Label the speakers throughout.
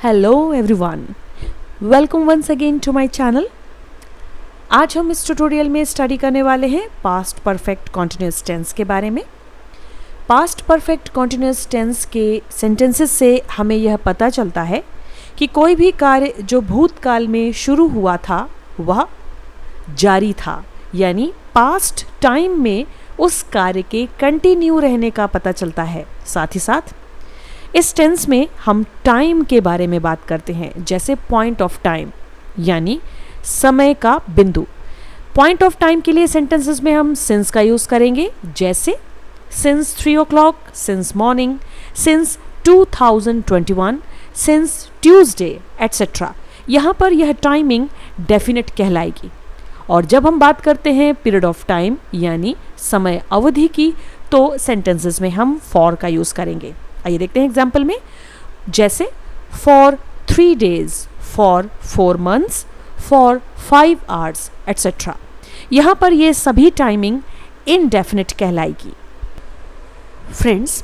Speaker 1: Hello everyone, welcome once again to my channel. आज हम इस ट्यूटोरियल में स्टडी करने वाले हैं पास्ट परफेक्ट कॉन्टिन्यूअस टेंस के बारे में। पास्ट परफेक्ट कॉन्टिन्यूअस टेंस के सेंटेंसेस से हमें यह पता चलता है कि कोई भी कार्य जो भूतकाल में शुरू हुआ था वह जारी था, यानी पास्ट टाइम में उस कार्य के कंटिन्यू रहने का पता चलता है। साथ ही साथ इस टेंस में हम टाइम के बारे में बात करते हैं, जैसे पॉइंट ऑफ टाइम यानी समय का बिंदु। पॉइंट ऑफ टाइम के लिए सेंटेंसेस में हम सिंस का यूज़ करेंगे, जैसे since 3 o'clock, since morning, since 2021, since Tuesday etcetera. यहाँ पर यह टाइमिंग डेफिनेट कहलाएगी। और जब हम बात करते हैं पीरियड ऑफ टाइम यानी समय अवधि की, तो सेंटेंसेस में हम फॉर का यूज़ करेंगे। आइए देखते हैं एग्जाम्पल में, जैसे for 3 days, for 4 months, for 5 hours etcetera. यहाँ पर ये सभी टाइमिंग इनडेफिनिट कहलाएगी। फ्रेंड्स,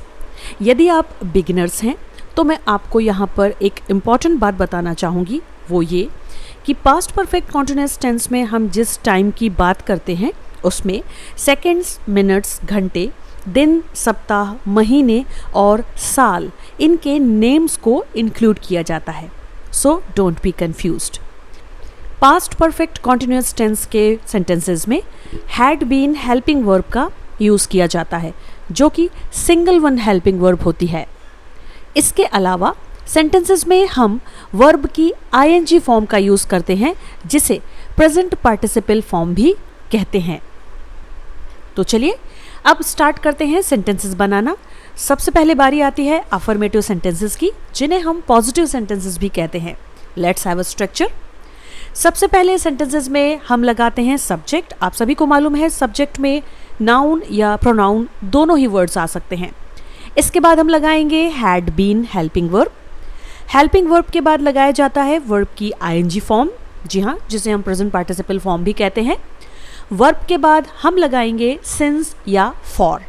Speaker 1: यदि आप बिगिनर्स हैं तो मैं आपको यहाँ पर एक इम्पॉर्टेंट बात बताना चाहूँगी, वो ये कि पास्ट परफेक्ट कॉन्टिन्यूअस टेंस में हम जिस टाइम की बात करते हैं उसमें सेकेंड्स, मिनट्स, घंटे, दिन, सप्ताह, महीने और साल, इनके नेम्स को इंक्लूड किया जाता है। So don't be confused. Past perfect continuous tense के सेंटेंसेस में हैड बीन हेल्पिंग वर्ब का यूज़ किया जाता है, जो कि सिंगल वन हेल्पिंग वर्ब होती है। इसके अलावा सेंटेंसेस में हम वर्ब की आईएनजी फॉर्म का यूज़ करते हैं, जिसे प्रेजेंट पार्टिसिपल फॉर्म भी कहते हैं। तो चलिए अब स्टार्ट करते हैं सेंटेंसेस बनाना। सबसे पहले बारी आती है अफर्मेटिव सेंटेंसेस की, जिन्हें हम पॉजिटिव सेंटेंसेस भी कहते हैं। Let's have a structure. सबसे पहले सेंटेंसेस में हम लगाते हैं सब्जेक्ट। आप सभी को मालूम है सब्जेक्ट में नाउन या प्रोनाउन दोनों ही वर्ड्स आ सकते हैं। इसके बाद हम लगाएंगे had been helping verb. Helping verb के बाद लगाया जाता है वर्ब की आईएनजी फॉर्म, जी हाँ, जिसे हम प्रेजेंट पार्टिसिपल फॉर्म भी कहते हैं। वर्ब के बाद हम लगाएंगे सिंस या फॉर।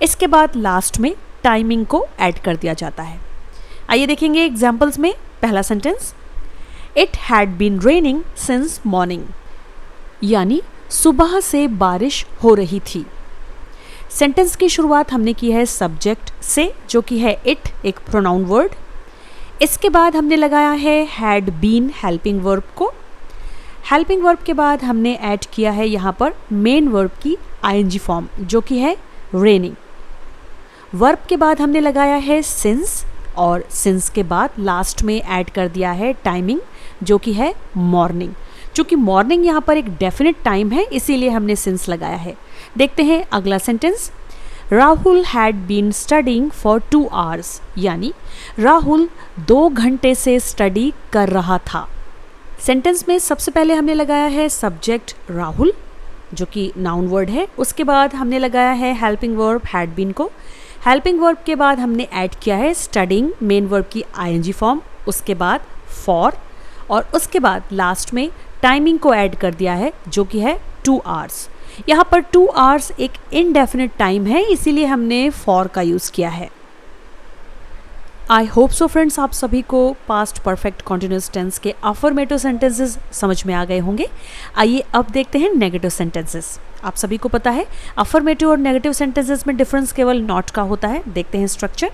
Speaker 1: इसके बाद लास्ट में टाइमिंग को ऐड कर दिया जाता है। आइए देखेंगे एग्जाम्पल्स में। पहला sentence, it had been raining since morning, यानी सुबह से बारिश हो रही थी। सेंटेंस की शुरुआत हमने की है सब्जेक्ट से, जो कि है इट, एक प्रोनाउन वर्ड। इसके बाद हमने लगाया है हैड बीन हेल्पिंग वर्ब को। हेल्पिंग वर्ब के बाद हमने ऐड किया है यहाँ पर मेन वर्ब की आईएनजी फॉर्म, जो कि है रेनिंग। वर्ब के बाद हमने लगाया है सिंस, और सिंस के बाद लास्ट में ऐड कर दिया है टाइमिंग, जो कि है मॉर्निंग। चूँकि मॉर्निंग यहाँ पर एक डेफिनेट टाइम है, इसीलिए हमने सिंस लगाया है। देखते हैं अगला sentence, Rahul had been studying for 2 hours, यानी राहुल 2 घंटे से स्टडी कर रहा था। सेंटेंस में सबसे पहले हमने लगाया है सब्जेक्ट राहुल, जो कि नाउन वर्ड है। उसके बाद हमने लगाया है हेल्पिंग वर्ब हैड बीन को। हेल्पिंग वर्ब के बाद हमने ऐड किया है स्टडिंग, मेन वर्ब की आईएनजी फॉर्म। उसके बाद फॉर, और उसके बाद लास्ट में टाइमिंग को ऐड कर दिया है, जो कि है 2 hours। यहाँ पर 2 hours एक इनडेफिनिट टाइम है, इसीलिए हमने फॉर का यूज़ किया है। आई होप सो फ्रेंड्स, आप सभी को पास्ट परफेक्ट कॉन्टिन्यूअस टेंस के अफर्मेटिव सेंटेंसेस समझ में आ गए होंगे। आइए अब देखते हैं नेगेटिव सेंटेंसेस। आप सभी को पता है अफर्मेटिव और नेगेटिव सेंटेंसेस में डिफरेंस केवल नॉट का होता है। देखते हैं स्ट्रक्चर।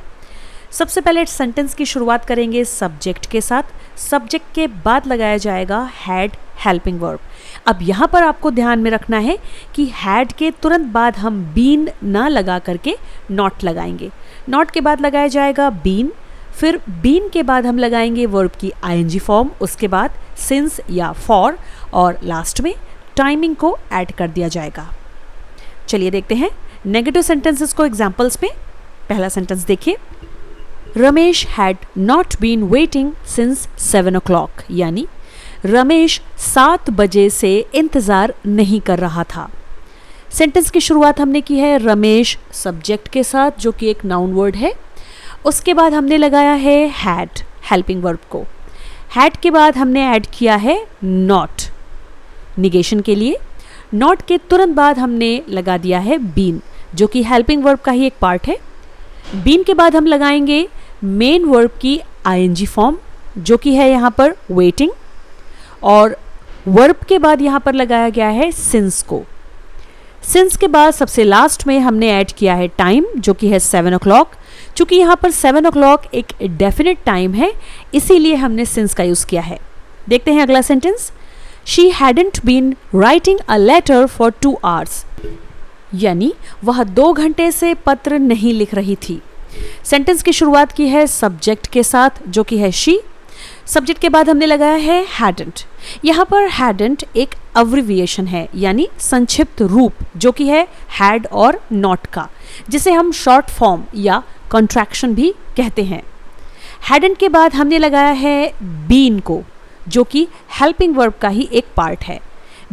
Speaker 1: सबसे पहले सेंटेंस की शुरुआत करेंगे सब्जेक्ट के साथ। सब्जेक्ट के बाद लगाया जाएगा हैड हेल्पिंग वर्ब। अब यहाँ पर आपको ध्यान में रखना है कि हैड के तुरंत बाद हम बीन ना लगा करके नॉट लगाएंगे। नॉट के बाद लगाया जाएगा बीन, फिर बीन के बाद हम लगाएंगे वर्ब की आईएनजी फॉर्म, उसके बाद सिंस या फॉर, और लास्ट में टाइमिंग को ऐड कर दिया जाएगा। चलिए देखते हैं नेगेटिव सेंटेंसेस को एग्जांपल्स में। पहला सेंटेंस देखिए, Ramesh had not been waiting since 7 o'clock, यानी रमेश 7 बजे से इंतज़ार नहीं कर रहा था। सेंटेंस की शुरुआत हमने की है रमेश सब्जेक्ट के साथ, जो कि एक नाउन वर्ड है। उसके बाद हमने लगाया है हैड हेल्पिंग वर्ब को। हैड के बाद हमने ऐड किया है नॉट निगेशन के लिए। नॉट के तुरंत बाद हमने लगा दिया है बीन, जो कि हेल्पिंग वर्ब का ही एक पार्ट है। बीन के बाद हम लगाएंगे मेन वर्ब की आईएनजी फॉर्म, जो कि है यहाँ पर वेटिंग, और वर्ब के बाद यहाँ पर लगाया गया है सिंस को। सिंस के बाद सबसे लास्ट में हमने ऐड किया है टाइम, जो कि है 7 o'clock। चूंकि यहाँ पर 7 o'clock एक डेफिनेट टाइम है, इसीलिए हमने सिंस का यूज़ किया है। देखते हैं अगला sentence. She hadn't been writing a letter for 2 hours, यानी वह 2 घंटे से पत्र नहीं लिख रही थी। सेंटेंस की शुरुआत की है सब्जेक्ट के साथ, जो कि है शी। सब्जेक्ट के बाद हमने लगाया है हैडंट। यहाँ पर हैडंट एक अब्रिविएशन है, यानी संक्षिप्त रूप, जो कि है हैड और नॉट का, जिसे हम शॉर्ट फॉर्म या कॉन्ट्रैक्शन भी कहते हैं। हैडंट के बाद हमने लगाया है बीन को, जो कि हेल्पिंग वर्ब का ही एक पार्ट है।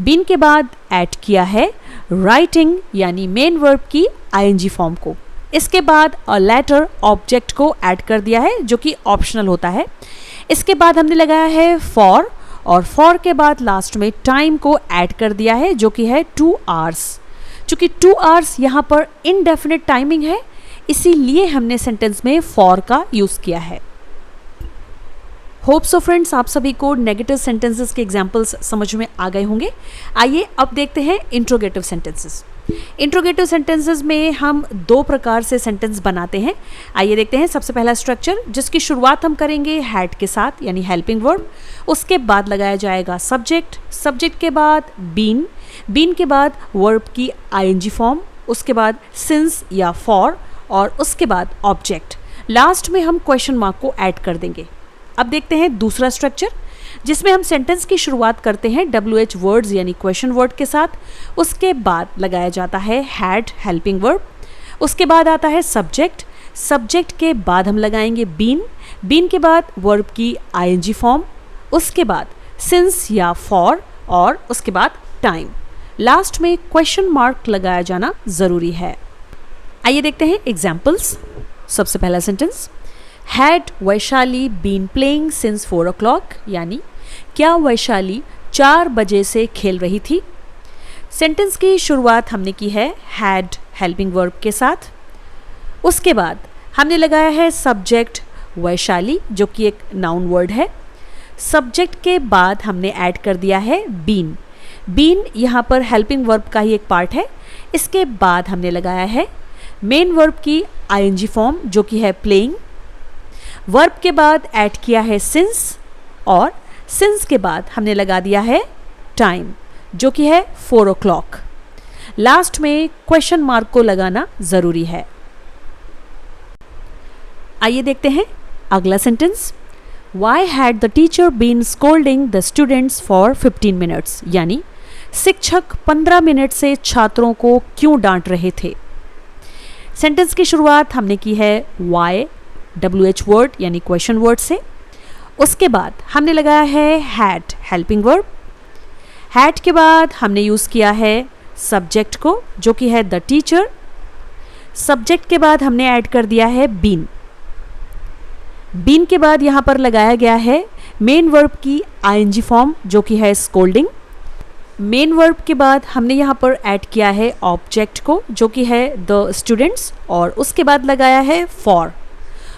Speaker 1: बीन के बाद ऐड किया है राइटिंग यानी मेन वर्ब की आईएनजी फॉर्म को। इसके बाद अ लेटर ऑब्जेक्ट को ऐड कर दिया है, जो कि ऑप्शनल होता है। इसके बाद हमने लगाया है फॉर, और फॉर के बाद लास्ट में टाइम को ऐड कर दिया है, जो कि है 2 hours। चूंकि 2 hours यहाँ पर इनडेफिनेट टाइमिंग है, इसीलिए हमने सेंटेंस में फॉर का यूज किया है। होप सो फ्रेंड्स, आप सभी को नेगेटिव सेंटेंसेस के एग्जाम्पल्स समझ में आ गए होंगे। आइए अब देखते हैं इंट्रोगेटिव सेंटेंसेस। इंट्रोगेटिव सेंटेंसेस में हम 2 प्रकार से सेंटेंस बनाते हैं। आइए देखते हैं। सबसे पहला स्ट्रक्चर, जिसकी शुरुआत हम करेंगे हैड के साथ, यानी हेल्पिंग वर्ब। उसके बाद लगाया जाएगा सब्जेक्ट, सब्जेक्ट के बाद बीन, बीन के बाद वर्ब की आईएनजी फॉर्म, उसके बाद सिंस या फॉर, और उसके बाद ऑब्जेक्ट। लास्ट में हम क्वेश्चन मार्क को ऐड कर देंगे। अब देखते हैं दूसरा स्ट्रक्चर, जिसमें हम सेंटेंस की शुरुआत करते हैं WH वर्ड्स यानी क्वेश्चन वर्ड के साथ। उसके बाद लगाया जाता है हैड हेल्पिंग वर्ब। उसके बाद आता है सब्जेक्ट, सब्जेक्ट के बाद हम लगाएंगे बीन, बीन के बाद वर्ब की आईएनजी फॉर्म, उसके बाद सिंस या फॉर, और उसके बाद टाइम। लास्ट में क्वेश्चन मार्क लगाया जाना जरूरी है। आइए देखते हैं एग्जाम्पल्स। सबसे पहला sentence, had Vaishali been playing since 4 o'clock, यानी क्या वैशाली 4 बजे से खेल रही थी। सेंटेंस की शुरुआत हमने की है हैड हेल्पिंग वर्ब के साथ। उसके बाद हमने लगाया है सब्जेक्ट वैशाली, जो कि एक नाउन वर्ड है। सब्जेक्ट के बाद हमने ऐड कर दिया है बीन, बीन यहाँ पर हेल्पिंग वर्ब का ही एक पार्ट है। इसके बाद हमने लगाया है मेन वर्ब की आईएनजी फॉर्म, जो कि है प्लेइंग। वर्ब के बाद ऐड किया है सिंस, और सिंस के बाद हमने लगा दिया है टाइम, जो कि है 4 o'clock। लास्ट में क्वेश्चन मार्क को लगाना जरूरी है। आइए देखते हैं अगला sentence. Why had the teacher been scolding the students for 15 minutes, यानी शिक्षक 15 मिनट से छात्रों को क्यों डांट रहे थे। सेंटेंस की शुरुआत हमने की है वाई WH वर्ड यानी क्वेश्चन वर्ड से। उसके बाद हमने लगाया है हैड हेल्पिंग वर्ब। हैड के बाद हमने यूज़ किया है सब्जेक्ट को, जो कि है द टीचर। सब्जेक्ट के बाद हमने ऐड कर दिया है बीन, बीन के बाद यहाँ पर लगाया गया है मेन वर्ब की आईएनजी फॉर्म, जो कि है स्कोल्डिंग। मेन वर्ब के बाद हमने यहाँ पर ऐड किया है ऑब्जेक्ट को, जो कि है द स्टूडेंट्स, और उसके बाद लगाया है फॉर।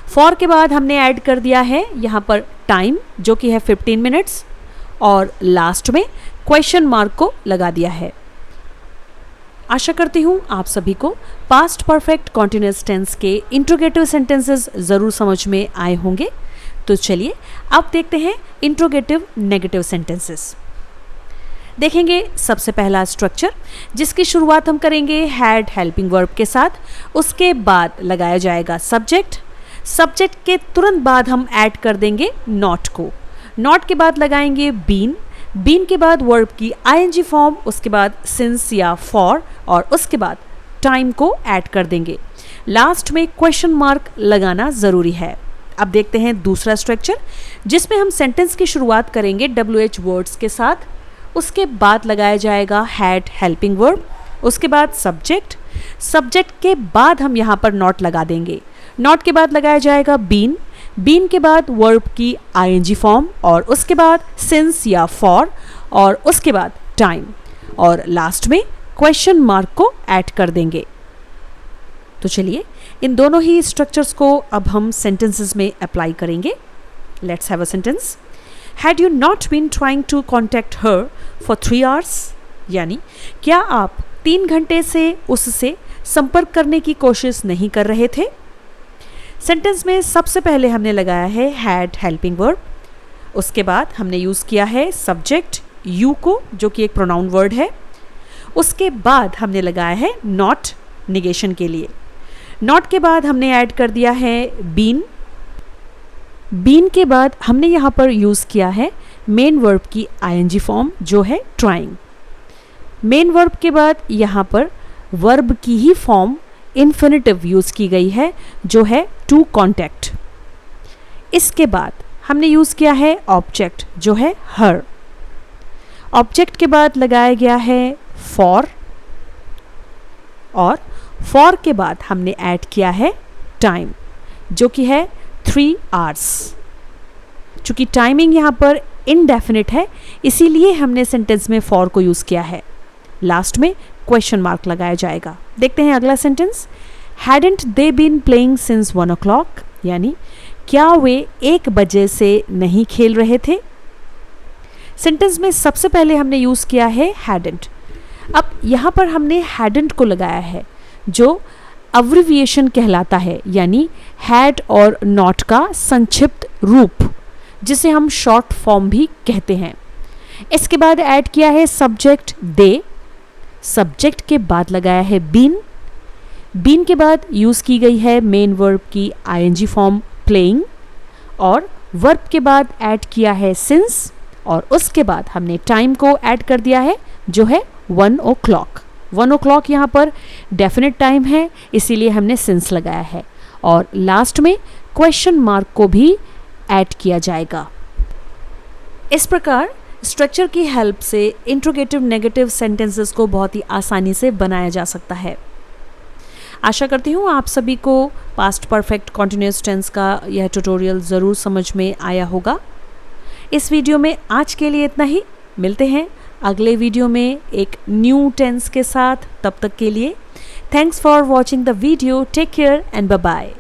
Speaker 1: फॉर के बाद हमने ऐड कर दिया है यहाँ पर टाइम, जो कि है 15 minutes, और लास्ट में क्वेश्चन मार्क को लगा दिया है। आशा करती हूँ आप सभी को पास्ट परफेक्ट कॉन्टिन्यूअस टेंस के इंट्रोगेटिव सेंटेंसेस ज़रूर समझ में आए होंगे। तो चलिए अब देखते हैं इंट्रोगेटिव नेगेटिव सेंटेंसेस। देखेंगे सबसे पहला स्ट्रक्चर, जिसकी शुरुआत हम करेंगे हैड हेल्पिंग वर्ब के साथ। उसके बाद लगाया जाएगा सब्जेक्ट, सब्जेक्ट के तुरंत बाद हम ऐड कर देंगे नॉट को। नॉट के बाद लगाएंगे बीन, बीन के बाद वर्ब की आईएनजी फॉर्म, उसके बाद सिंस या फॉर, और उसके बाद टाइम को ऐड कर देंगे। लास्ट में क्वेश्चन मार्क लगाना ज़रूरी है। अब देखते हैं दूसरा स्ट्रक्चर, जिसमें हम सेंटेंस की शुरुआत करेंगे WH वर्ड्स के साथ। उसके बाद लगाया जाएगा हैड हेल्पिंग वर्ब, उसके बाद सब्जेक्ट, सब्जेक्ट के बाद हम यहाँ पर नॉट लगा देंगे। नॉट के बाद लगाया जाएगा बीन, बीन के बाद वर्ब की आईएनजी फॉर्म, और उसके बाद सिंस या फॉर, और उसके बाद टाइम, और लास्ट में क्वेश्चन मार्क को ऐड कर देंगे। तो चलिए इन दोनों ही स्ट्रक्चर्स को अब हम सेंटेंसेस में अप्लाई करेंगे। Let's have a sentence. Had you not been trying to contact her for 3 hours, यानी क्या आप 3 घंटे से उससे संपर्क करने की कोशिश नहीं कर रहे थे। सेंटेंस में सबसे पहले हमने लगाया है हैड हेल्पिंग वर्ब, उसके बाद हमने यूज़ किया है सब्जेक्ट यू को, जो कि एक प्रोनाउन वर्ड है। उसके बाद हमने लगाया है नॉट निगेशन के लिए। नॉट के बाद हमने ऐड कर दिया है बीन। बीन के बाद हमने यहाँ पर यूज़ किया है मेन वर्ब की आईएनजी फॉर्म, जो है ट्राइंग। मेन वर्ब के बाद यहाँ पर वर्ब की ही फॉर्म इन्फिनिटिव यूज़ की गई है, जो है टू कॉन्टैक्ट। इसके बाद हमने यूज़ किया है ऑब्जेक्ट, जो है हर। ऑब्जेक्ट के बाद लगाया गया है फॉर, और फॉर के बाद हमने ऐड किया है टाइम, जो कि है 3 hours। चूँकि टाइमिंग यहाँ पर इनडेफिनिट है, इसीलिए हमने सेंटेंस में फॉर को यूज़ किया है। लास्ट में क्वेश्चन मार्क लगाया जाएगा। देखते हैं अगला sentence. Hadn't they been playing since 1 o'clock, यानी क्या वे 1 बजे से नहीं खेल रहे थे। सेंटेंस में सबसे पहले हमने यूज़ किया है हैडंट। अब यहाँ पर हमने हैडंट को लगाया है, जो अब्रिविएशन कहलाता है, यानी हैड और नॉट का संक्षिप्त रूप, जिसे हम शॉर्ट फॉर्म भी कहते हैं। इसके बाद ऐड किया है सब्जेक्ट दे। सब्जेक्ट के बाद लगाया है बीन। बीन के बाद यूज़ की गई है मेन वर्ब की आईएनजी फॉर्म प्लेइंग, और वर्ब के बाद ऐड किया है सिंस, और उसके बाद हमने टाइम को ऐड कर दिया है, जो है 1 o'clock। 1 o'clock यहाँ पर डेफिनेट टाइम है, इसीलिए हमने सिंस लगाया है, और लास्ट में क्वेश्चन मार्क को भी ऐड किया जाएगा। इस प्रकार स्ट्रक्चर की हेल्प से इंट्रोगेटिव नेगेटिव सेंटेंसेस को बहुत ही आसानी से बनाया जा सकता है। आशा करती हूँ आप सभी को पास्ट परफेक्ट कॉन्टिन्यूअस टेंस का यह ट्यूटोरियल ज़रूर समझ में आया होगा। इस वीडियो में आज के लिए इतना ही। मिलते हैं अगले वीडियो में एक न्यू टेंस के साथ। तब तक के लिए thanks for watching the video. Take care and bye bye.